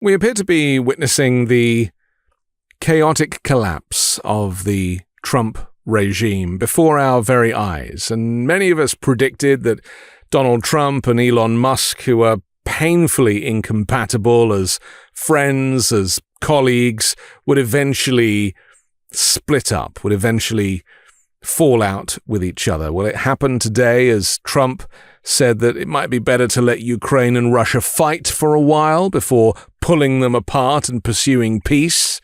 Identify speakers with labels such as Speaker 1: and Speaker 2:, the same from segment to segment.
Speaker 1: We appear to be witnessing the chaotic collapse of the Trump regime before our very eyes, and many of us predicted that Donald Trump and Elon Musk, who are painfully incompatible as friends, as colleagues, would eventually split up, would eventually fall out with each other. Well, it happened today as Trump said that it might be better to let Ukraine and Russia fight for a while before pulling them apart and pursuing peace.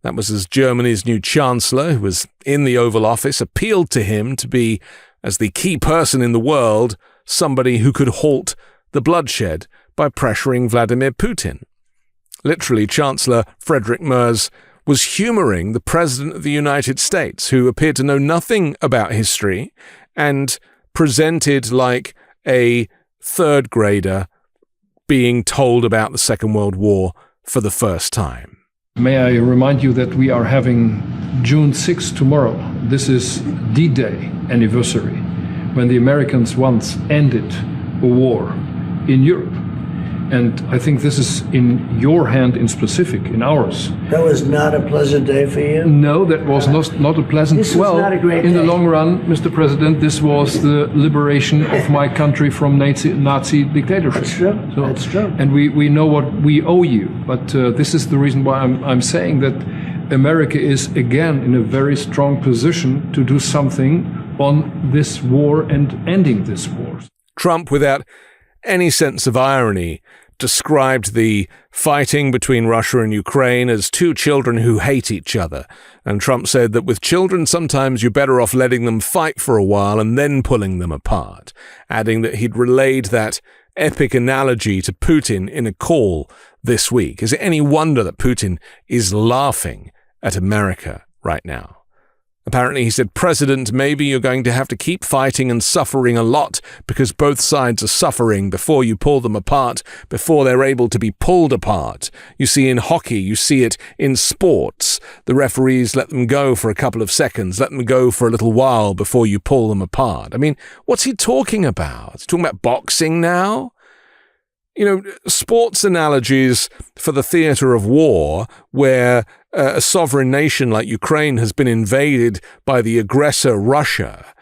Speaker 1: That was as Germany's new Chancellor, who was in the Oval Office, appealed to him to be, as the key person in the world, somebody who could halt the bloodshed by pressuring Vladimir Putin. Literally, Chancellor Friedrich Merz was humoring the President of the United States, who appeared to know nothing about history and presented like a third grader being told about the Second World War for the first time.
Speaker 2: May I remind you that we are having June 6th tomorrow. This is D-Day anniversary, when the Americans once ended a war in Europe. And I think this is in your hand in specific, in ours.
Speaker 3: That was not a pleasant day for you?
Speaker 2: No, that was not a pleasant...
Speaker 3: This was not a great day.
Speaker 2: In the long run, Mr. President, this was the liberation of my country from Nazi dictatorship.
Speaker 3: That's true. That's true.
Speaker 2: And we know what we owe you. But this is the reason why I'm saying that America is again in a very strong position to do something on this war and ending this war.
Speaker 1: Trump, without any sense of irony, described the fighting between Russia and Ukraine as two children who hate each other. And Trump said that with children, sometimes you're better off letting them fight for a while and then pulling them apart, adding that he'd relayed that epic analogy to Putin in a call this week. Is it any wonder that Putin is laughing at America right now? Apparently, he said, President, maybe you're going to have to keep fighting and suffering a lot because both sides are suffering before you pull them apart, before they're able to be pulled apart. You see in hockey, you see it in sports. The referees let them go for a couple of seconds, let them go for a little while before you pull them apart. I mean, what's he talking about? He's talking about boxing now? You know, sports analogies for the theater of war, where a sovereign nation like Ukraine has been invaded by the aggressor Russia,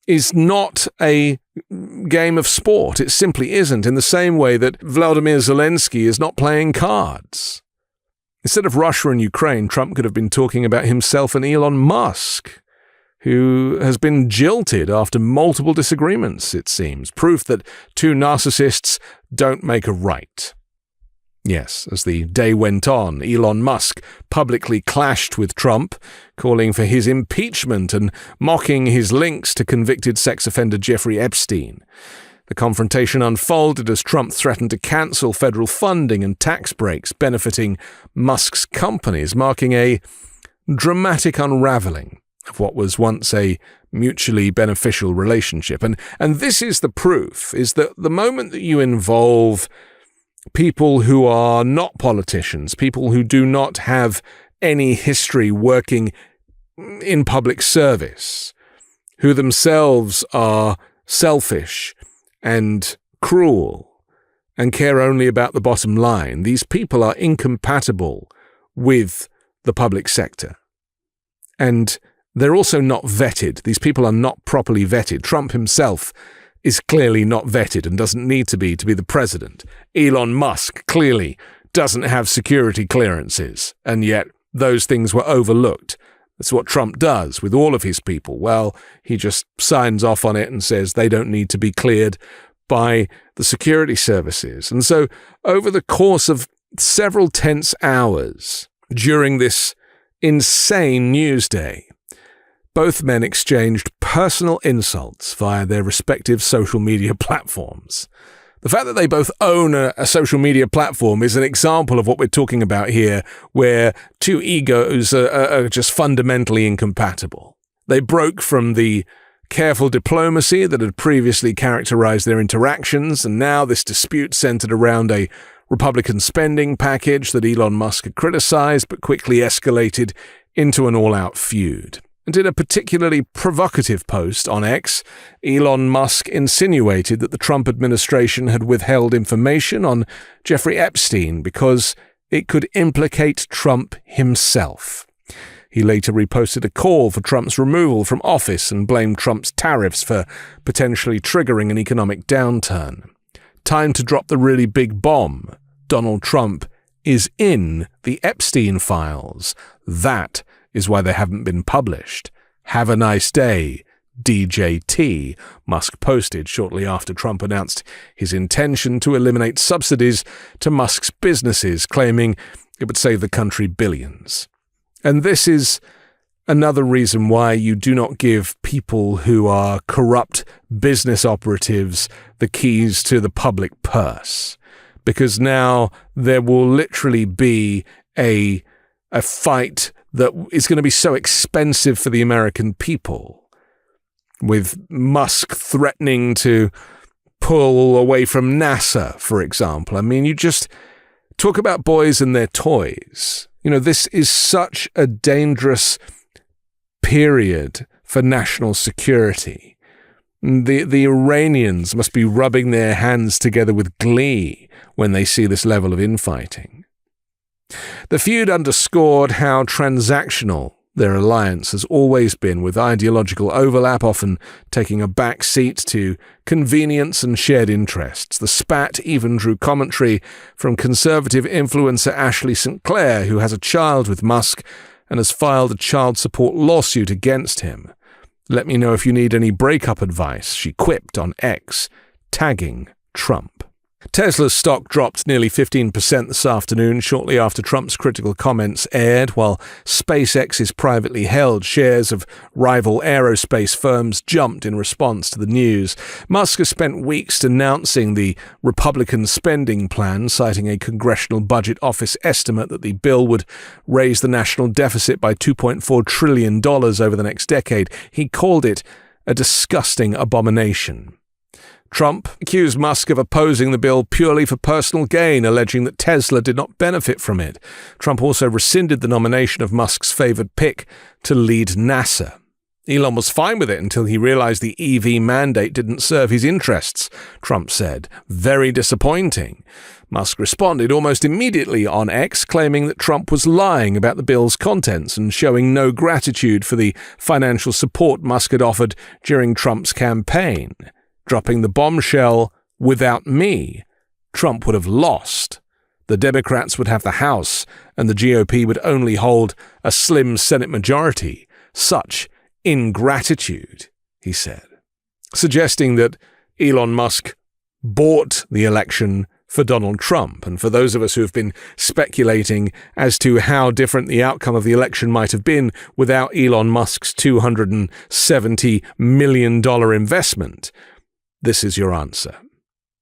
Speaker 1: is not a game of sport. It simply isn't, in the same way that Vladimir Zelensky is not playing cards. Instead of Russia and Ukraine, Trump could have been talking about himself and Elon Musk, who has been jilted after multiple disagreements, it seems. Proof that two narcissists don't make a right. Yes, as the day went on, Elon Musk publicly clashed with Trump, calling for his impeachment and mocking his links to convicted sex offender Jeffrey Epstein. The confrontation unfolded as Trump threatened to cancel federal funding and tax breaks benefiting Musk's companies, marking a dramatic unraveling of what was once a mutually beneficial relationship. And this is the proof, is that the moment that you involve people who are not politicians, people who do not have any history working in public service, who themselves are selfish and cruel and care only about the bottom line, these people are incompatible with the public sector. And they're also not vetted. These people are not properly vetted. Trump himself is clearly not vetted and doesn't need to be the president. Elon Musk clearly doesn't have security clearances, and yet those things were overlooked. That's what Trump does with all of his people. Well, he just signs off on it and says they don't need to be cleared by the security services. And so over the course of several tense hours during this insane news day, both men exchanged personal insults via their respective social media platforms. The fact that they both own a social media platform is an example of what we're talking about here, where two egos are just fundamentally incompatible. They broke from the careful diplomacy that had previously characterized their interactions, and now this dispute centered around a Republican spending package that Elon Musk had criticized but quickly escalated into an all-out feud. And in a particularly provocative post on X, Elon Musk insinuated that the Trump administration had withheld information on Jeffrey Epstein because it could implicate Trump himself. He later reposted a call for Trump's removal from office and blamed Trump's tariffs for potentially triggering an economic downturn. Time to drop the really big bomb. Donald Trump is in the Epstein files. That is why they haven't been published. Have a nice day, DJT, Musk posted shortly after Trump announced his intention to eliminate subsidies to Musk's businesses, claiming it would save the country billions. And this is another reason why you do not give people who are corrupt business operatives the keys to the public purse. Because now there will literally be a fight that is going to be so expensive for the American people, with Musk threatening to pull away from NASA, for example. I mean, you just talk about boys and their toys. You know, this is such a dangerous period for national security. The Iranians must be rubbing their hands together with glee when they see this level of infighting. The feud underscored how transactional their alliance has always been, with ideological overlap often taking a back seat to convenience and shared interests. The spat even drew commentary from conservative influencer Ashley St. Clair, who has a child with Musk and has filed a child support lawsuit against him. "Let me know if you need any breakup advice," she quipped on X, tagging Trump. Tesla's stock dropped nearly 15% this afternoon, shortly after Trump's critical comments aired, while SpaceX's privately held shares of rival aerospace firms jumped in response to the news. Musk has spent weeks denouncing the Republican spending plan, citing a Congressional Budget Office estimate that the bill would raise the national deficit by $2.4 trillion over the next decade. He called it a disgusting abomination. Trump accused Musk of opposing the bill purely for personal gain, alleging that Tesla did not benefit from it. Trump also rescinded the nomination of Musk's favored pick to lead NASA. Elon was fine with it until he realized the EV mandate didn't serve his interests, Trump said. Very disappointing. Musk responded almost immediately on X, claiming that Trump was lying about the bill's contents and showing no gratitude for the financial support Musk had offered during Trump's campaign. Dropping the bombshell, "Without me, Trump would have lost. The Democrats would have the House, and the GOP would only hold a slim Senate majority. Such ingratitude," he said, suggesting that Elon Musk bought the election for Donald Trump. And for those of us who have been speculating as to how different the outcome of the election might have been without Elon Musk's $270 million investment, this is your answer.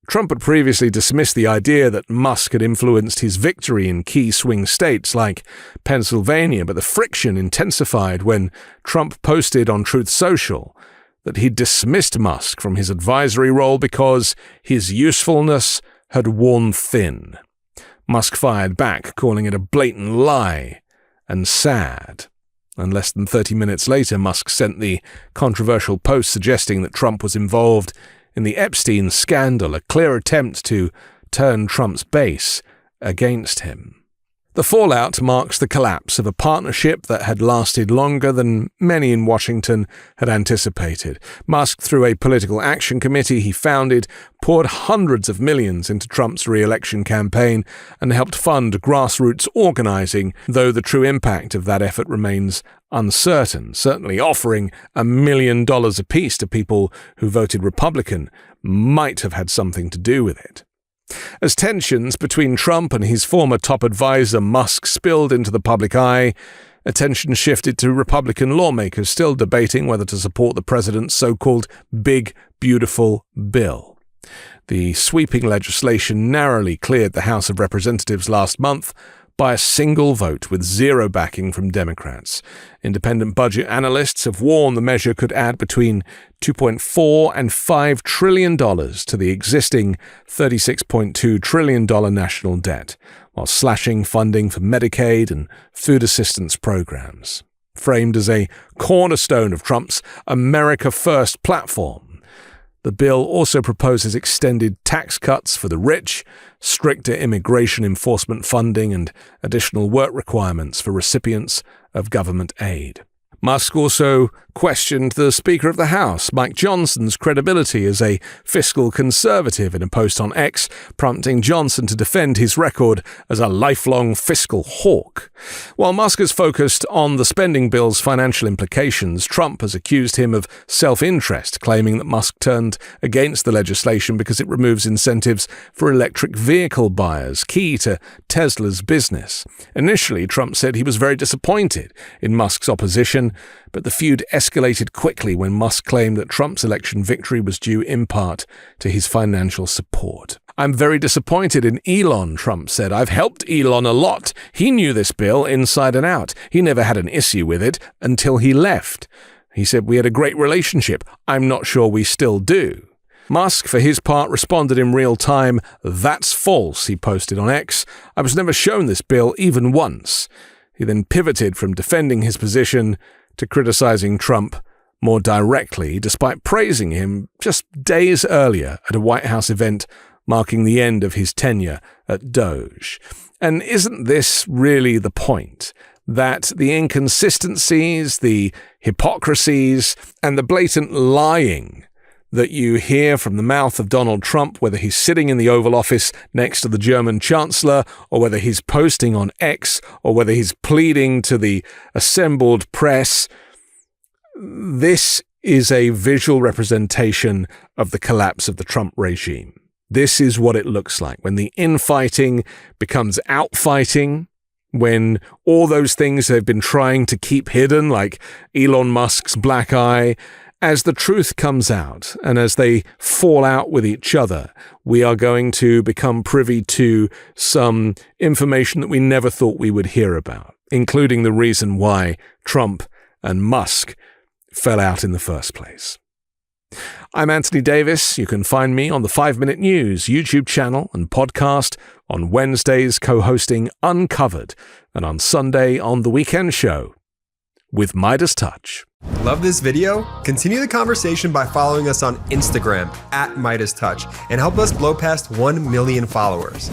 Speaker 1: Trump had previously dismissed the idea that Musk had influenced his victory in key swing states like Pennsylvania, but the friction intensified when Trump posted on Truth Social that he dismissed Musk from his advisory role because his usefulness had worn thin. Musk fired back, calling it a blatant lie and sad. And less than 30 minutes later, Musk sent the controversial post suggesting that Trump was involved in the Epstein scandal, a clear attempt to turn Trump's base against him. The fallout marks the collapse of a partnership that had lasted longer than many in Washington had anticipated. Musk, through a political action committee he founded, poured hundreds of millions into Trump's re-election campaign and helped fund grassroots organizing, though the true impact of that effort remains uncertain. Certainly offering $1 million apiece to people who voted Republican might have had something to do with it. As tensions between Trump and his former top advisor Musk spilled into the public eye, attention shifted to Republican lawmakers still debating whether to support the president's so-called Big Beautiful Bill. The sweeping legislation narrowly cleared the House of Representatives last month by a single vote with zero backing from Democrats. Independent budget analysts have warned the measure could add between $2.4 and $5 trillion to the existing $36.2 trillion national debt, while slashing funding for Medicaid and food assistance programs. Framed as a cornerstone of Trump's America First platform, The bill also proposes extended tax cuts for the rich, stricter immigration enforcement funding, and additional work requirements for recipients of government aid. Musk also questioned the Speaker of the House, Mike Johnson's credibility as a fiscal conservative in a post on X, prompting Johnson to defend his record as a lifelong fiscal hawk. While Musk has focused on the spending bill's financial implications, Trump has accused him of self-interest, claiming that Musk turned against the legislation because it removes incentives for electric vehicle buyers, key to Tesla's business. Initially, Trump said he was very disappointed in Musk's opposition, but the feud escalated quickly when Musk claimed that Trump's election victory was due in part to his financial support. "I'm very disappointed in Elon," Trump said. "I've helped Elon a lot. He knew this bill inside and out. He never had an issue with it until he left. He said we had a great relationship. I'm not sure we still do." Musk, for his part, responded in real time. "That's false," he posted on X. "I was never shown this bill even once." He then pivoted from defending his position to criticizing Trump more directly, despite praising him just days earlier at a White House event marking the end of his tenure at Doge. And isn't this really the point? That the inconsistencies, the hypocrisies, and the blatant lying that you hear from the mouth of Donald Trump, whether he's sitting in the Oval Office next to the German Chancellor, or whether he's posting on X, or whether he's pleading to the assembled press, this is a visual representation of the collapse of the Trump regime. This is what it looks like when the infighting becomes outfighting, when all those things they've been trying to keep hidden, like Elon Musk's black eye, as the truth comes out and as they fall out with each other, we are going to become privy to some information that we never thought we would hear about, including the reason why Trump and Musk fell out in the first place. I'm Anthony Davis. You can find me on the 5 Minute News YouTube channel and podcast, on Wednesdays co-hosting Uncovered, and on Sunday on The Weekend Show with MeidasTouch.
Speaker 4: Love this video? Continue the conversation by following us on Instagram @MeidasTouch and help us blow past 1 million followers.